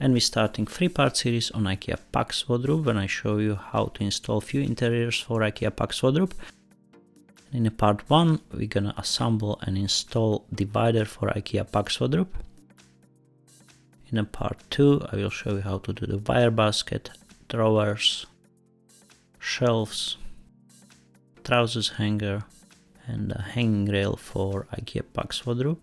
And we're starting 3-part series on Ikea Pax wardrobe, when I show you how to install few interiors for Ikea Pax wardrobe. In part 1 we're gonna assemble and install divider for Ikea Pax wardrobe. In part 2 I will show you how to do the wire basket, drawers, shelves, trousers hanger and a hanging rail for Ikea Pax wardrobe.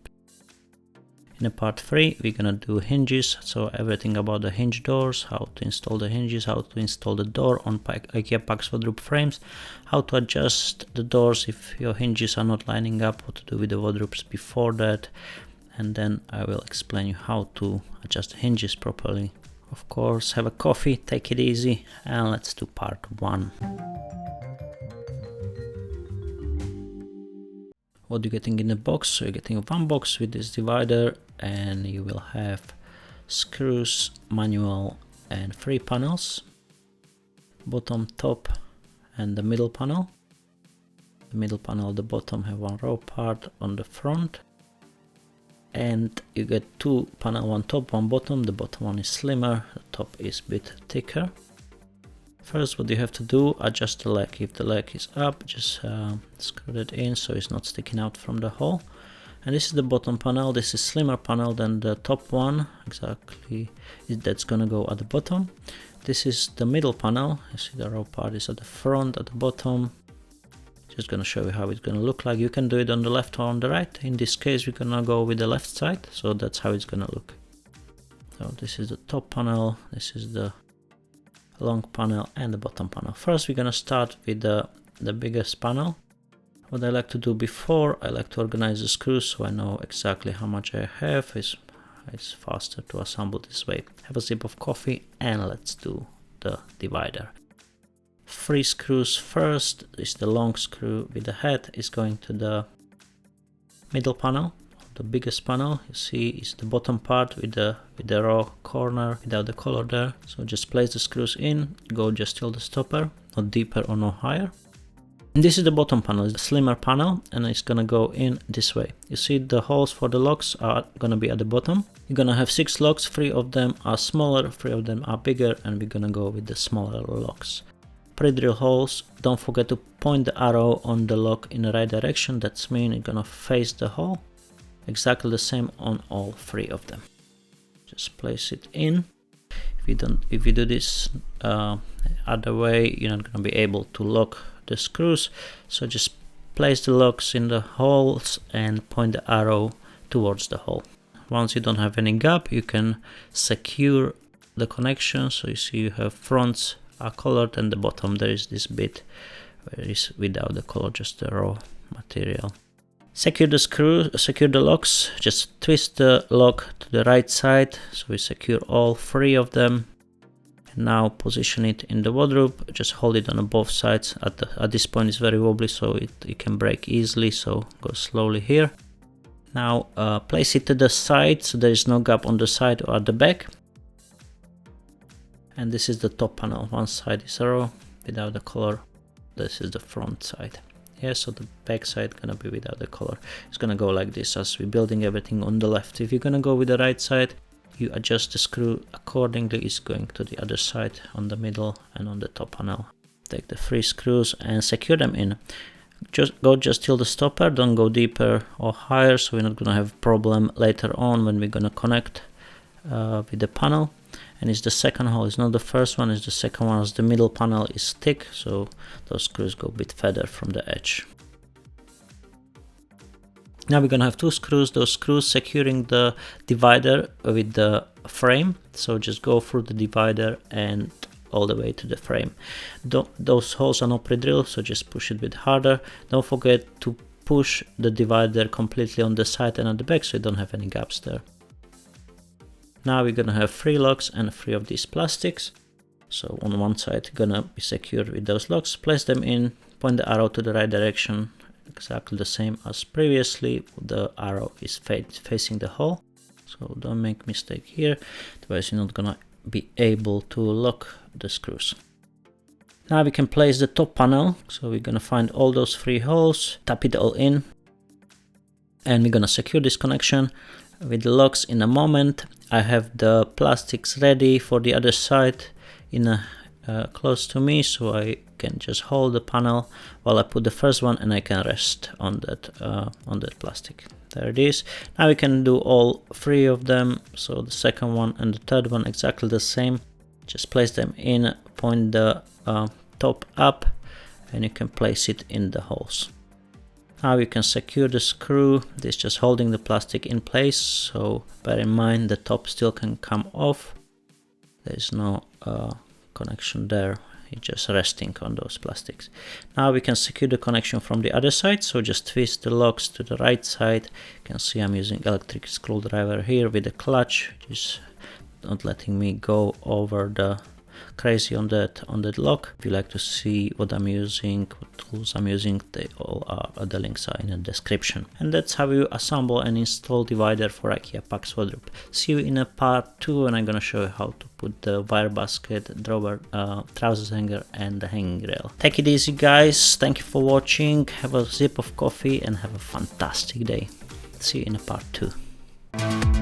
In part 3 we're gonna do hinges, so everything about the hinge doors, how to install the hinges, how to install the door on Ikea Pax wardrobe frames, how to adjust the doors if your hinges are not lining up, what to do with the wardrobes before that, and then I will explain you how to adjust the hinges properly. Of course, have a coffee, take it easy, and let's do part 1. What you're getting in the box, so you're getting one box with this divider, and you will have screws, manual and 3 panels, bottom, top and the middle panel. The middle panel, the bottom have one row part on the front, and you get 2 panel, one top, one bottom. The bottom one is slimmer, the top is a bit thicker. First, what you have to do, adjust the leg. If the leg is up, just screw that in so it's not sticking out from the hole. And this is the bottom panel. This is slimmer panel than the top one. Exactly, that's gonna go at the bottom. This is the middle panel. You see the row part is at the front, at the bottom. Just gonna show you how it's gonna look like. You can do it on the left or on the right. In this case, we're gonna go with the left side, so that's how it's gonna look. So this is the top panel. This is the long panel and the bottom panel. First we're gonna start with the biggest panel. What I like to do before, I like to organize the screws so I know exactly how much I have. It's faster to assemble this way. Have a sip of coffee and let's do the divider. 3 screws first. Is the long screw with the head is going to the middle panel. The biggest panel you see is the bottom part with the raw corner without the collar there. So just place the screws in, go just till the stopper, not deeper or no higher. And this is the bottom panel, it's the slimmer panel, and it's gonna go in this way. You see the holes for the locks are gonna be at the bottom. You're gonna have 6 locks, 3 of them are smaller, 3 of them are bigger, and we're gonna go with the smaller locks. Pre-drill holes, don't forget to point the arrow on the lock in the right direction. That's mean you're gonna face the hole. Exactly the same on all 3 of them. Just place it in. If you do this other way, you're not going to be able to lock the screws. So just place the locks in the holes and point the arrow towards the hole. Once you don't have any gap, you can secure the connection. So you see you have fronts are colored and the bottom there is this bit where it's without the color, just the raw material. Secure the screw, secure the locks, just twist the lock to the right side, so we secure all 3 of them. And now position it in the wardrobe, just hold it on both sides. At this point it's very wobbly, so it can break easily, so go slowly here. Now place it to the side, so there is no gap on the side or at the back. And this is the top panel, one side is raw, without the color, this is the front side. Yeah, so the back side gonna be without the color. It's gonna go like this as we're building everything on the left. If you're gonna go with the right side, you adjust the screw accordingly. It's going to the other side on the middle and on the top panel. Take the 3 screws and secure them in. Just till the stopper, don't go deeper or higher, so we're not gonna have a problem later on when we're gonna connect with the panel. And it's the second hole, it's not the first one, it's the second one, as the middle panel is thick, so those screws go a bit further from the edge. Now we're gonna have 2 screws, those screws securing the divider with the frame, so just go through the divider and all the way to the frame. Those holes are not pre-drilled, so just push it a bit harder. Don't forget to push the divider completely on the side and at the back so you don't have any gaps there. Now we're gonna have 3 locks and 3 of these plastics. So on one side gonna be secured with those locks. Place them in, point the arrow to the right direction, exactly the same as previously. The arrow is facing the hole, so don't make mistake here, otherwise you're not gonna be able to lock the screws. Now we can place the top panel, so we're gonna find all those 3 holes, tap it all in, and we're gonna secure this connection. with the locks in a moment. I have the plastics ready for the other side in close to me, so I can just hold the panel while I put the first one, and I can rest on that plastic. There it is. Now we can do all three of them, so the second one and the third one exactly the same. Just place them in, point the top up, and you can place it in the holes. Now you can secure the screw. This is just holding the plastic in place, so bear in mind the top still can come off. There is no connection there, it's just resting on those plastics. Now we can secure the connection from the other side, so just twist the locks to the right side. You can see I'm using electric screwdriver here with a clutch, just not letting me go over the crazy on that lock. If you like to see what I'm using, what tools I'm using, they all are, the links are in the description. And that's how you assemble and install divider for Ikea Pax wardrobe. See you in a part 2, and I'm gonna show you how to put the wire basket, drawer, trousers hanger and the hanging rail. Take it easy guys, thank you for watching, have a sip of coffee and have a fantastic day. See you in a part 2.